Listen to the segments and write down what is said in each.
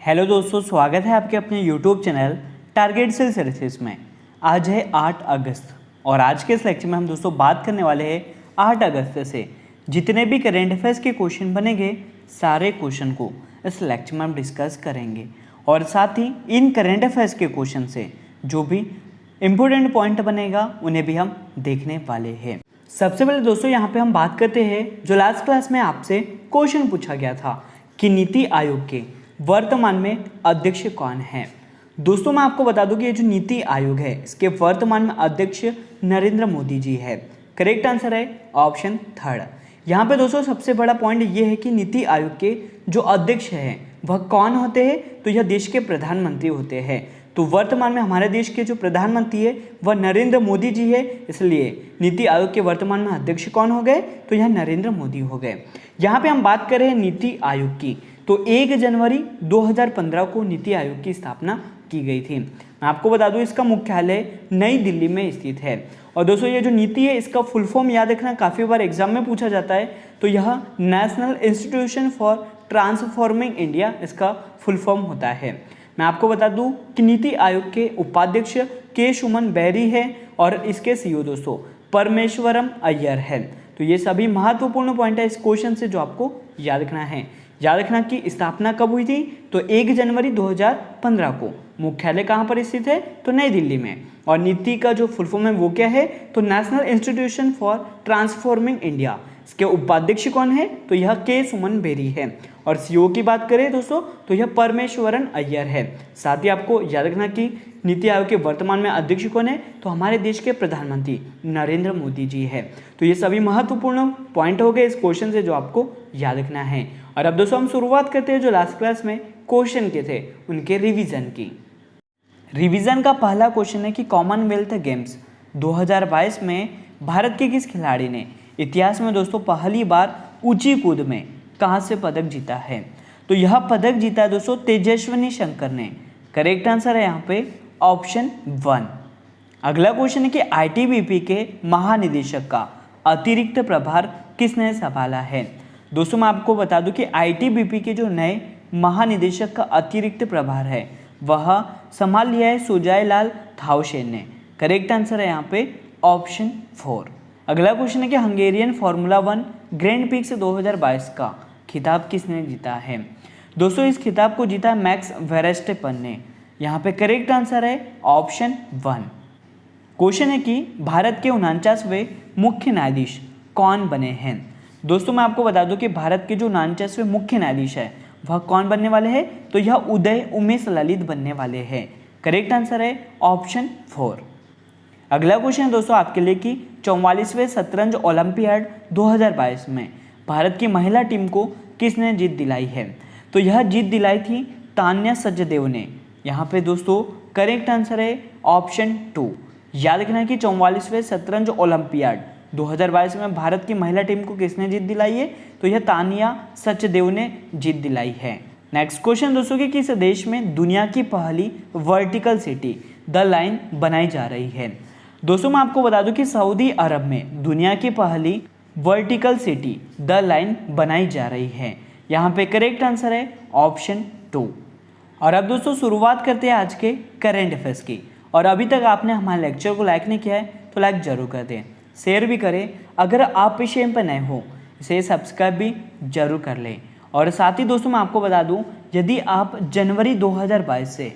Hello दोस्तों, स्वागत है आपके अपने YouTube channel target sales services में। आज है 8 अगस्त और आज के इस लेक्चर में हम दोस्तों बात करने वाले हैं 8 अगस्त से जितने भी करेंट अफेयर्स के क्वेश्चन बनेंगे सारे क्वेश्चन को इस लेक्चर में हम डिस्कस करेंगे और साथ ही इन करेंट अफेयर्स के क्वेश्चन से जो भी इम्पोर्टेंट पॉइंट बनेगा उन्हें भी हम देखने वाले हैं। सबसे पहले दोस्तों यहाँ पे हम बात करते हैं जो लास्ट क्लास में आपसे क्वेश्चन पूछा गया था कि नीति आयोग के वर्तमान में अध्यक्ष कौन है। दोस्तों मैं आपको बता दूं कि ये जो नीति आयोग है इसके वर्तमान में अध्यक्ष नरेंद्र मोदी जी है। करेक्ट आंसर है ऑप्शन थर्ड। यहाँ पे दोस्तों सबसे बड़ा पॉइंट ये है कि नीति आयोग के जो अध्यक्ष हैं वह कौन होते हैं, तो यह देश के प्रधानमंत्री होते हैं। तो वर्तमान में हमारे देश के जो प्रधानमंत्री है वह नरेंद्र मोदी जी है, इसलिए नीति आयोग के वर्तमान में अध्यक्ष कौन हो गए, तो यह नरेंद्र मोदी हो गए। यहाँ पे हम बात कर रहे हैं नीति आयोग की, तो 1 जनवरी 2015 को नीति आयोग की स्थापना की गई थी। मैं आपको बता दूं इसका मुख्यालय नई दिल्ली में स्थित है। और दोस्तों ये जो नीति है इसका फुल फॉर्म याद रखना, काफ़ी बार एग्जाम में पूछा जाता है, तो यह national institution for transforming India इसका फुल फॉर्म होता है। मैं आपको बता दूं कि नीति आयोग के उपाध्यक्ष के सुमन बैरी है और इसके सीईओ दोस्तों परमेश्वरम अय्यर है। तो ये सभी महत्वपूर्ण पॉइंट है इस क्वेश्चन से जो आपको याद रखना है। याद रखना कि स्थापना कब हुई थी, तो 1 जनवरी 2015 को। मुख्यालय कहाँ पर स्थित है, तो नई दिल्ली में। और नीति का जो फुल फॉर्म है वो क्या है, तो national institution for transforming India. इसके उपाध्यक्ष कौन है, तो यह के सुमन बेरी है। और सीईओ की बात करें दोस्तों तो यह परमेश्वरन अय्यर है। साथ ही आपको याद रखना कि नीति आयोग के वर्तमान में अध्यक्ष कौन है, तो हमारे देश के प्रधानमंत्री नरेंद्र मोदी जी है। तो ये सभी महत्वपूर्ण पॉइंट हो गए इस क्वेश्चन से जो आपको याद रखना है। और अब दोस्तों हम शुरुआत करते हैं जो लास्ट क्लास में क्वेश्चन के थे उनके रिवीजन की। रिवीजन का पहला क्वेश्चन है कि कॉमनवेल्थ गेम्स 2022 में भारत के किस खिलाड़ी ने इतिहास में दोस्तों पहली बार ऊंची कूद में कहाँ से पदक जीता है। तो यह पदक जीता है दोस्तों तेजस्विनी शंकर ने। करेक्ट आंसर है यहाँ पे ऑप्शन 1। अगला क्वेश्चन है कि आईटीबीपी के महानिदेशक का अतिरिक्त प्रभार किसने संभाला है। दोस्तों मैं आपको बता दूं कि आईटीबीपी के जो नए महानिदेशक का अतिरिक्त प्रभार है वह संभाल लिया है सुजय लाल थाउसेन ने। करेक्ट आंसर है यहाँ पे ऑप्शन 4। अगला क्वेश्चन है कि हंगेरियन फार्मूला 1 ग्रैंड प्रिक्स 2022 का खिताब किसने जीता है। दोस्तों इस खिताब को जीता मैक्स वेरस्टेपन ने। यहाँ पे करेक्ट आंसर है ऑप्शन 1। क्वेश्चन है कि भारत के 49वें मुख्य न्यायाधीश कौन बने हैं। दोस्तों मैं आपको बता दूं कि भारत के जो 49वें मुख्य न्यायाधीश है वह कौन बनने वाले हैं, तो यह उदय उमेश ललित बनने वाले हैं। करेक्ट आंसर है ऑप्शन 4। अगला क्वेश्चन है दोस्तों आपके लिए कि 44वें शतरंज ओलंपियाड 2022 में भारत की महिला टीम को किसने जीत दिलाई है। तो यह जीत दिलाई थी तान्या सचदेव ने। यहाँ पे दोस्तों करेक्ट आंसर है ऑप्शन 2। याद रखना कि 44वें शतरंज ओलंपियाड 2022 में भारत की महिला टीम को किसने जीत दिलाई है, तो यह तानिया सचदेव ने जीत दिलाई है। नेक्स्ट क्वेश्चन दोस्तों कि किस देश में दुनिया की पहली वर्टिकल सिटी द लाइन बनाई जा रही है। दोस्तों मैं आपको बता दूं कि सऊदी अरब में दुनिया की पहली वर्टिकल सिटी द लाइन बनाई जा रही है। यहाँ पे करेक्ट आंसर है ऑप्शन 2। और अब दोस्तों शुरुआत करते हैं आज के करेंट अफेयर्स की। और अभी तक आपने हमारे लेक्चर को लाइक नहीं किया है तो लाइक जरूर कर दें, शेयर भी करें। अगर आप इस चैनल पर नए हो इसे सब्सक्राइब भी जरूर कर लें। और साथ ही दोस्तों मैं आपको बता दूं यदि आप जनवरी 2022 से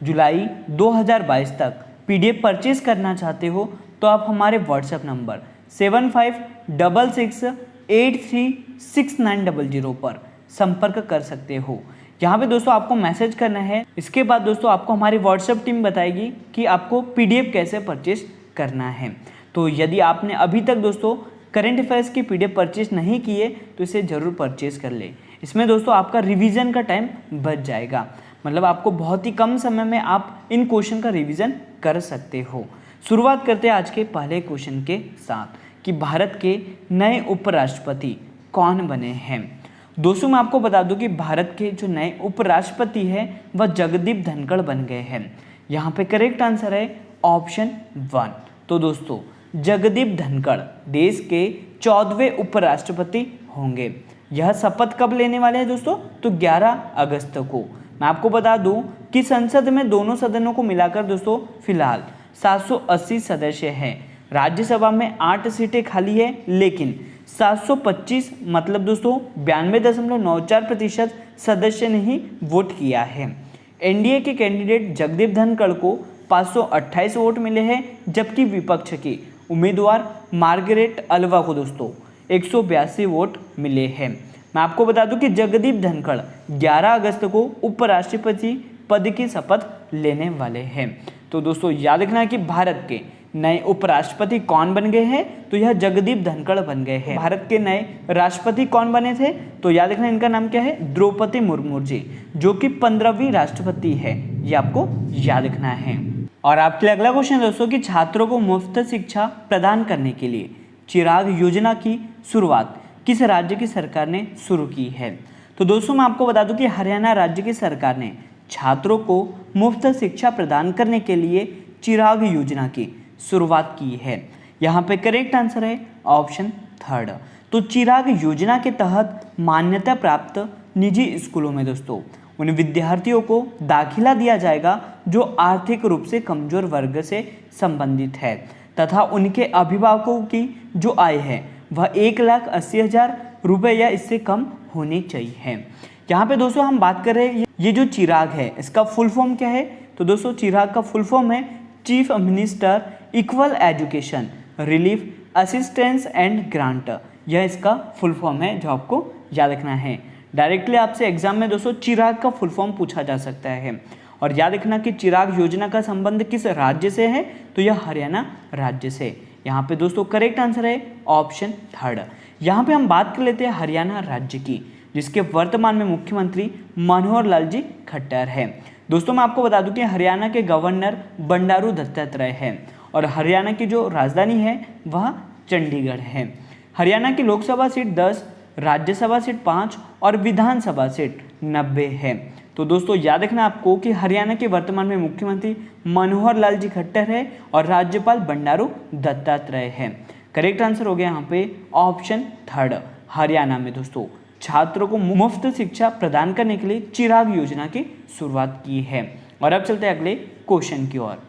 जुलाई 2022 तक पीडीएफ परचेज करना चाहते हो तो आप हमारे व्हाट्सएप नंबर 7566836900 पर संपर्क कर सकते हो। यहाँ पे दोस्तों आपको मैसेज करना है, इसके बाद दोस्तों आपको हमारी व्हाट्सएप टीम बताएगी कि आपको पीडीएफ कैसे परचेज करना है। तो यदि आपने अभी तक दोस्तों करंट अफेयर्स की पीडीएफ परचेज नहीं की है तो इसे ज़रूर परचेज कर ले। इसमें दोस्तों आपका रिवीजन का टाइम बच जाएगा, मतलब आपको बहुत ही कम समय में आप इन क्वेश्चन का रिवीजन कर सकते हो। शुरुआत करते हैं आज के पहले क्वेश्चन के साथ कि भारत के नए उपराष्ट्रपति कौन बने हैं। दोस्तों मैं आपको बता दूं कि भारत के जो नए उपराष्ट्रपति हैं वह जगदीप धनखड़ बन गए हैं। यहाँ पे करेक्ट आंसर है ऑप्शन 1। तो दोस्तों जगदीप धनखड़ देश के 14वें उपराष्ट्रपति होंगे। यह शपथ कब लेने वाले हैं दोस्तों? तो 11 अगस्त को। मैं आपको बता दूं कि संसद में दोनों सदनों को मिलाकर दोस्तों फिलहाल 780 सदस्य हैं। राज्यसभा में 8 सीटें खाली है, लेकिन 725 मतलब दोस्तों 92.94% सदस्य ने ही वोट किया है। एनडीए के कैंडिडेट जगदीप धनखड़ को 528 वोट मिले हैं, जबकि विपक्ष के उम्मीदवार मार्गरेट अल्वा को दोस्तों 182 वोट मिले हैं। मैं आपको बता दूं कि जगदीप धनखड़ 11 अगस्त को उपराष्ट्रपति पद की शपथ लेने वाले हैं। तो दोस्तों याद रखना कि भारत के नए उपराष्ट्रपति कौन बन गए हैं? तो यह जगदीप धनखड़ बन गए हैं। भारत के नए राष्ट्रपति कौन बने थे? तो याद रखना इनका नाम क्या है? द्रौपदी मुर्मू जी, जो कि 15वीं राष्ट्रपति है। ये आपको याद रखना है। और आपके लिए अगला क्वेश्चन दोस्तों कि छात्रों को मुफ्त शिक्षा प्रदान करने के लिए चिराग योजना की शुरुआत किस राज्य की सरकार ने शुरू की है? तो दोस्तों मैं आपको बता दूं कि हरियाणा राज्य की सरकार ने छात्रों को मुफ्त शिक्षा प्रदान करने के लिए चिराग योजना की शुरुआत की है। यहाँ पे करेक्ट आंसर है ऑप्शन 3। तो चिराग योजना के तहत मान्यता प्राप्त निजी स्कूलों में दोस्तों उन विद्यार्थियों को दाखिला दिया जाएगा जो आर्थिक रूप से कमजोर वर्ग से संबंधित है तथा उनके अभिभावकों की जो आय है वह 1,80,000 रुपये या इससे कम होनी चाहिए। यहाँ पे दोस्तों हम बात कर रहे हैं ये जो चिराग है इसका फुल फॉर्म क्या है? तो दोस्तों चिराग का फुल फॉर्म है chief minister equal education relief assistance and grant. यह इसका फुल फॉर्म है जो आपको याद रखना है। डायरेक्टली आपसे एग्जाम में दोस्तों चिराग का फुल फॉर्म पूछा जा सकता है। और याद रखना कि चिराग योजना का संबंध किस राज्य से है? तो यह हरियाणा राज्य से। यहाँ पे दोस्तों करेक्ट आंसर है ऑप्शन 3। यहाँ पे हम बात कर लेते हैं हरियाणा राज्य की, जिसके वर्तमान में मुख्यमंत्री मनोहर लाल जी खट्टर है। दोस्तों मैं आपको बता दूं कि हरियाणा के गवर्नर बंडारू दत्तात्रेय है और हरियाणा की जो राजधानी है वह चंडीगढ़ है। हरियाणा की लोकसभा सीट 10, राज्यसभा सीट 5 और विधानसभा सीट 90 है। तो दोस्तों याद रखना आपको कि हरियाणा के वर्तमान में मुख्यमंत्री मनोहर लाल जी खट्टर है और राज्यपाल बंडारू दत्तात्रेय है। करेक्ट आंसर हो गया यहाँ पे ऑप्शन 3। हरियाणा में दोस्तों छात्रों को मुफ्त शिक्षा प्रदान करने के लिए चिराग योजना की शुरुआत की है। और अब चलते हैं अगले क्वेश्चन की ओर।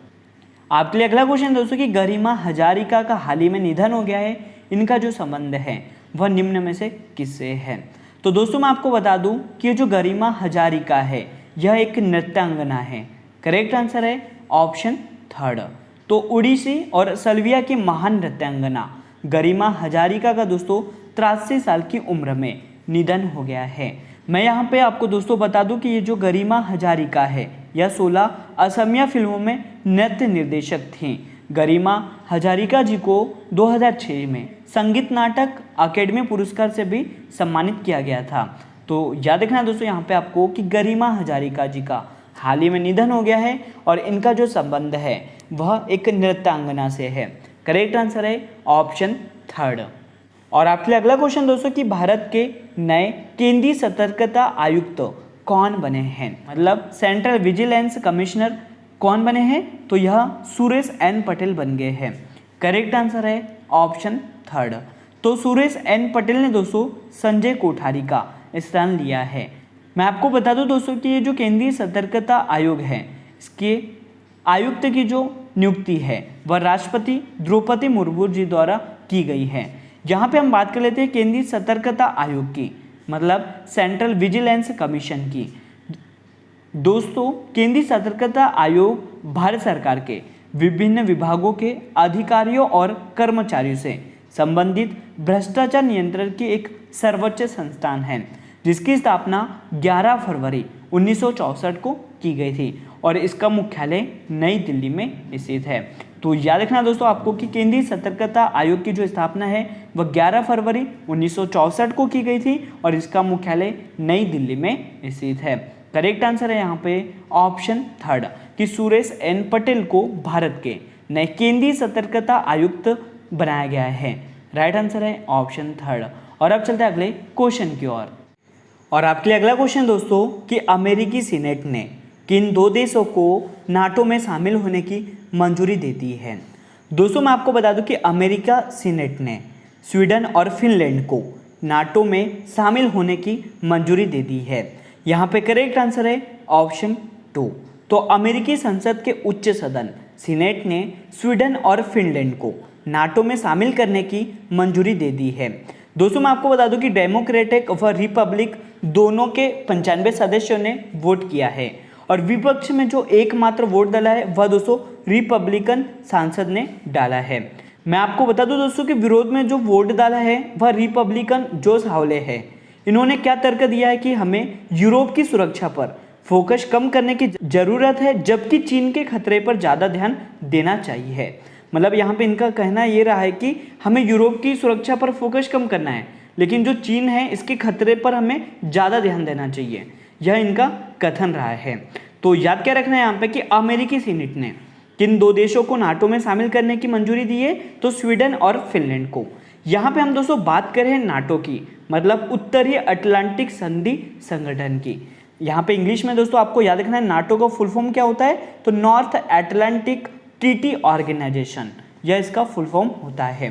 आपके लिए अगला क्वेश्चन दोस्तों कि गरिमा हजारिका का हाल ही में निधन हो गया है, इनका जो संबंध है वह निम्न में से किससे है? तो दोस्तों मैं आपको बता दूं कि जो गरिमा हजारिका है यह एक नृत्यांगना है। करेक्ट आंसर है ऑप्शन 3। तो उड़ीसी और सल्विया की महान नृत्यांगना गरिमा हजारिका का दोस्तों 83 साल की उम्र में निधन हो गया है। मैं यहाँ पे आपको दोस्तों बता दूं कि ये जो गरिमा हजारिका है यह 16 असमिया फिल्मों में नृत्य निर्देशक थीं। गरिमा हजारिका जी को 2006 में संगीत नाटक अकेडमी पुरस्कार से भी सम्मानित किया गया था। तो याद रखना दोस्तों यहाँ पे आपको कि गरिमा हजारिका जी का हाल ही में निधन हो गया है और इनका जो संबंध है वह एक नृत्यांगना से है। करेक्ट आंसर है ऑप्शन 3। और आपके लिए अगला क्वेश्चन दोस्तों कि भारत के नए केंद्रीय सतर्कता आयुक्त कौन बने हैं? मतलब सेंट्रल विजिलेंस कमिश्नर कौन बने हैं? तो यह सुरेश एन पटेल बन गए हैं। करेक्ट आंसर है ऑप्शन 3। तो सुरेश एन पटेल ने दोस्तों संजय कोठारी का स्थान लिया है। मैं आपको बता दूं दोस्तों कि ये जो केंद्रीय सतर्कता आयोग है इसके आयुक्त की जो नियुक्ति है वह राष्ट्रपति द्रौपदी मुर्मू जी द्वारा की गई है। यहाँ पे हम बात कर लेते हैं केंद्रीय सतर्कता आयोग की, मतलब सेंट्रल विजिलेंस कमीशन की। दोस्तों केंद्रीय सतर्कता आयोग भारत सरकार के विभिन्न विभागों के अधिकारियों और कर्मचारियों से संबंधित भ्रष्टाचार नियंत्रण की एक सर्वोच्च संस्थान है, जिसकी स्थापना 11 फरवरी 1964 को की गई थी और इसका मुख्यालय नई दिल्ली में स्थित है। तो याद रखना दोस्तों आपको कि केंद्रीय सतर्कता आयोग की जो स्थापना है वह 11 फरवरी 1964 को की गई थी और इसका मुख्यालय नई दिल्ली में स्थित है। करेक्ट आंसर है यहाँ पे ऑप्शन 3 कि सुरेश एन पटेल को भारत के नए केंद्रीय सतर्कता आयुक्त बनाया गया है। राइट आंसर है ऑप्शन 3। और अब चलते हैं अगले क्वेश्चन की ओर। और आपके लिए अगला क्वेश्चन दोस्तों कि अमेरिकी सीनेट ने किन 2 देशों को नाटो में शामिल होने की मंजूरी दे दी है? दोस्तों मैं आपको बता दूं कि अमेरिका सीनेट ने स्वीडन और फिनलैंड को नाटो में शामिल होने की मंजूरी दे दी है? यहाँ पे करेक्ट आंसर है ऑप्शन 2। तो अमेरिकी संसद के उच्च सदन सीनेट ने स्वीडन और फिनलैंड को नाटो में शामिल करने की मंजूरी दे दी है। दोस्तों मैं आपको बता दूं कि डेमोक्रेटिक व रिपब्लिक दोनों के 95 सदस्यों ने वोट किया है और विपक्ष में जो एकमात्र वोट डाला है वह दोस्तों रिपब्लिकन सांसद ने डाला है। मैं आपको बता दूं दोस्तों कि विरोध में जो वोट डाला है वह रिपब्लिकन जोस हावले है। इन्होंने क्या तर्क दिया है कि हमें यूरोप की सुरक्षा पर फोकस कम करने की जरूरत है, जबकि चीन के खतरे पर ज़्यादा ध्यान देना चाहिए। मतलब यहाँ पे इनका कहना ये रहा है कि हमें यूरोप की सुरक्षा पर फोकस कम करना है, लेकिन जो चीन है इसके खतरे पर हमें ज़्यादा ध्यान देना चाहिए, यह इनका कथन रहा है। तो याद क्या रखना है यहाँ पे कि अमेरिकी सीनेट ने किन 2 देशों को नाटो में शामिल करने की मंजूरी दी है? तो स्वीडन और फिनलैंड को। यहाँ पे हम दोस्तों बात कर रहे हैं नाटो की, मतलब उत्तरी अटलांटिक संधि संगठन की। यहाँ पे इंग्लिश में दोस्तों आपको याद रखना है नाटो का फुल फॉर्म क्या होता है? तो नॉर्थ अटलांटिक ट्रीटी ऑर्गेनाइजेशन, यह इसका फुल फॉर्म होता है।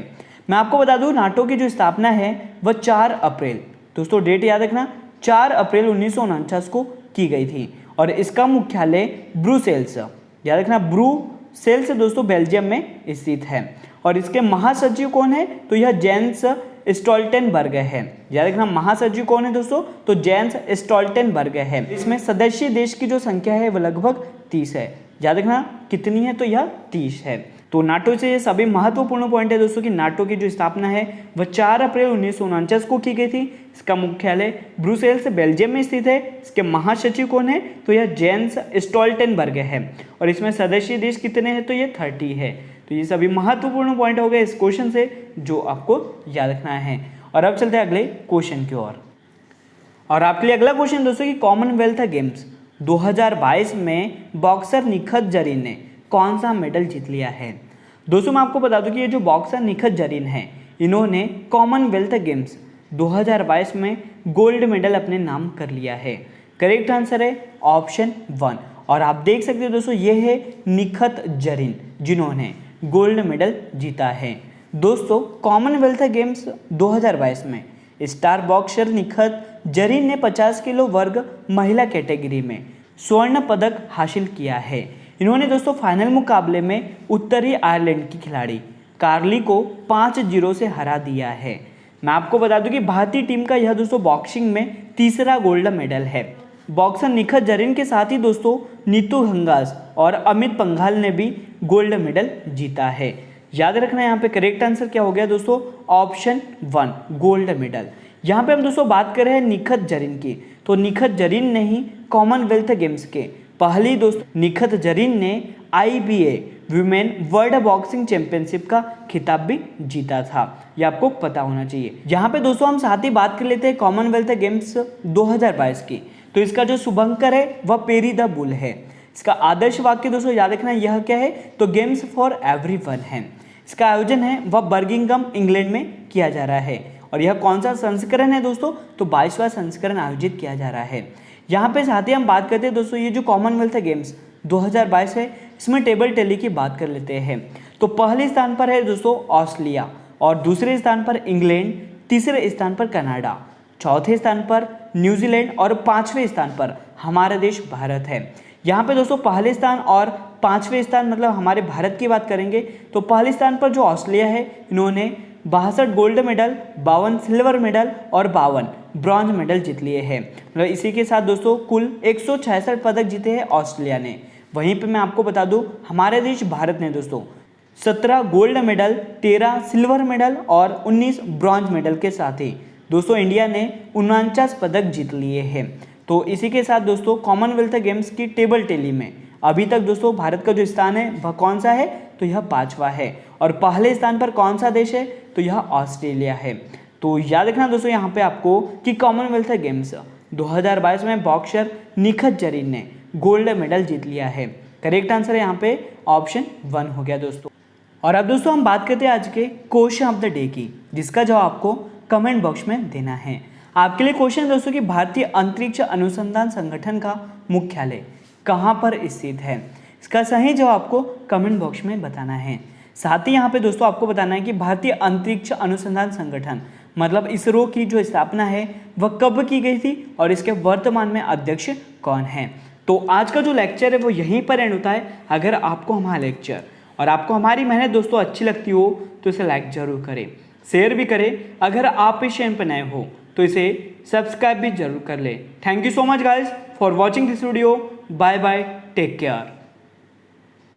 मैं आपको बता दूं नाटो की जो स्थापना है वह 4 अप्रैल, दोस्तों डेट याद रखना, 4 अप्रैल 1949 को की गई थी और इसका मुख्यालय ब्रुसेल्स, याद रखना ब्रुसेल्स दोस्तों बेल्जियम में स्थित है। और इसके महासचिव कौन है? तो यह जेंस स्टोल्टेनबर्ग है। याद रखना महासचिव कौन है दोस्तों? तो जेंस स्टोल्टेनबर्ग है। इसमें सदस्य देश की जो संख्या है वह लगभग 30 है। याद रखना कितनी है? तो यह 30 है। तो नाटो से ये सभी महत्वपूर्ण पॉइंट है दोस्तों कि नाटो की जो स्थापना है वह 4 अप्रैल 1949 को की गई थी। इसका मुख्यालय ब्रुसेल्स बेल्जियम में स्थित है। इसके महासचिव कौन है? तो यह जेंस स्टोल्टेनबर्ग है और इसमें सदस्य देश कितने हैं? तो ये 30 है। तो ये सभी महत्वपूर्ण पॉइंट हो गए इस क्वेश्चन से जो आपको याद रखना है। और अब चलते हैं अगले क्वेश्चन की ओर। और आपके लिए अगला क्वेश्चन दोस्तों कि कॉमनवेल्थ गेम्स 2022 में बॉक्सर निखत जरीन ने कौन सा मेडल जीत लिया है? दोस्तों मैं आपको बता दूं कि ये जो बॉक्सर निखत जरीन है इन्होंने कॉमनवेल्थ गेम्स 2022 में गोल्ड मेडल अपने नाम कर लिया है। करेक्ट आंसर है ऑप्शन 1। और आप देख सकते हो दोस्तों ये है निखत जरीन जिन्होंने गोल्ड मेडल जीता है। दोस्तों कॉमनवेल्थ गेम्स 2022 में स्टार बॉक्सर निखत जरीन ने 50 किलो वर्ग महिला कैटेगरी में स्वर्ण पदक हासिल किया है। इन्होंने दोस्तों फाइनल मुकाबले में उत्तरी आयरलैंड की खिलाड़ी कार्ली को 5-0 से हरा दिया है। मैं आपको बता दूं कि भारतीय टीम का यह दोस्तों बॉक्सिंग में तीसरा गोल्ड मेडल है। बॉक्सर निखत जरीन के साथ ही दोस्तों नीतू हंगास और अमित पंघाल ने भी गोल्ड मेडल जीता है। याद रखना यहाँ पे करेक्ट आंसर क्या हो गया दोस्तों? Option 1 gold medal. यहाँ पे हम दोस्तों बात कर रहे हैं निखत जरीन की, तो निखत जरीन ने ही कॉमनवेल्थ गेम्स के पहली दोस्तों निखत जरीन ने IBA women world boxing championship का खिताब भी जीता था, ये आपको पता होना चाहिए। यहाँ पे दोस्तों हम साथ ही बात कर लेते हैं कॉमनवेल्थ गेम्स 2022 की। तो इसका जो शुभंकर है वह पेरी द बुल है। इसका आदर्श वाक्य दोस्तों याद रखना यह क्या है? तो गेम्स फॉर एवरीवन है। इसका आयोजन है वह बर्मिंघम इंग्लैंड में किया जा रहा है और यह कौन सा संस्करण है दोस्तों? तो 22वां संस्करण आयोजित किया जा रहा है। यहाँ पे साथ ही हम बात करते हैं दोस्तों ये जो कॉमनवेल्थ गेम्स 2022 है इसमें टेबल टेनिस की बात कर लेते हैं। तो पहले स्थान पर है दोस्तों ऑस्ट्रेलिया और दूसरे स्थान पर इंग्लैंड, तीसरे स्थान पर कनाडा, चौथे स्थान पर न्यूजीलैंड और 5वें स्थान पर हमारा देश भारत है। यहाँ पे दोस्तों पहले स्थान और 5वें स्थान मतलब हमारे भारत की बात करेंगे तो पहले स्थान पर जो ऑस्ट्रेलिया है इन्होंने 62 गोल्ड मेडल, 52 सिल्वर मेडल और 52 ब्रॉन्ज मेडल जीत लिए हैं। मतलब इसी के साथ दोस्तों कुल 166 पदक जीते हैं ऑस्ट्रेलिया ने। वहीं पे मैं आपको बता दूं हमारे देश भारत ने दोस्तों 17 गोल्ड मेडल, 13 सिल्वर मेडल और 19 ब्रॉन्ज मेडल के साथ ही दोस्तों इंडिया ने 49 पदक जीत लिए हैं। तो इसी के साथ दोस्तों कॉमनवेल्थ गेम्स की टेबल टेनिस में अभी तक दोस्तों भारत का जो स्थान है वह कौन सा है? तो यह 5वां है। और पहले स्थान पर कौन सा देश है? तो यह ऑस्ट्रेलिया है। तो याद रखना दोस्तों यहाँ पे आपको कि कॉमनवेल्थ गेम्स 2022 में बॉक्सर निखत जरीन ने गोल्ड मेडल जीत लिया है। करेक्ट आंसर यहाँ पे ऑप्शन 1 हो गया दोस्तों। और अब दोस्तों हम बात करते हैं आज के क्वेश्चन ऑफ द डे की, जिसका जवाब आपको कमेंट बॉक्स में देना है। आपके लिए क्वेश्चन दोस्तों कि भारतीय अंतरिक्ष अनुसंधान संगठन का मुख्यालय कहाँ पर स्थित है? इसका सही जवाब आपको कमेंट बॉक्स में बताना है। साथ ही यहाँ पे दोस्तों आपको बताना है कि भारतीय अंतरिक्ष अनुसंधान संगठन मतलब इसरो की जो स्थापना है वह कब की गई थी और इसके वर्तमान में अध्यक्ष कौन है। तो आज का जो लेक्चर है वो यहीं पर एंड होता है। अगर आपको हमारा लेक्चर और आपको हमारी मेहनत दोस्तों अच्छी लगती हो तो इसे लाइक जरूर करें, शेयर भी करें। अगर आप इस चैनल पर नए हो तो इसे सब्सक्राइब भी जरूर कर ले। Thank you so much guys for watching this video. Bye bye, take care.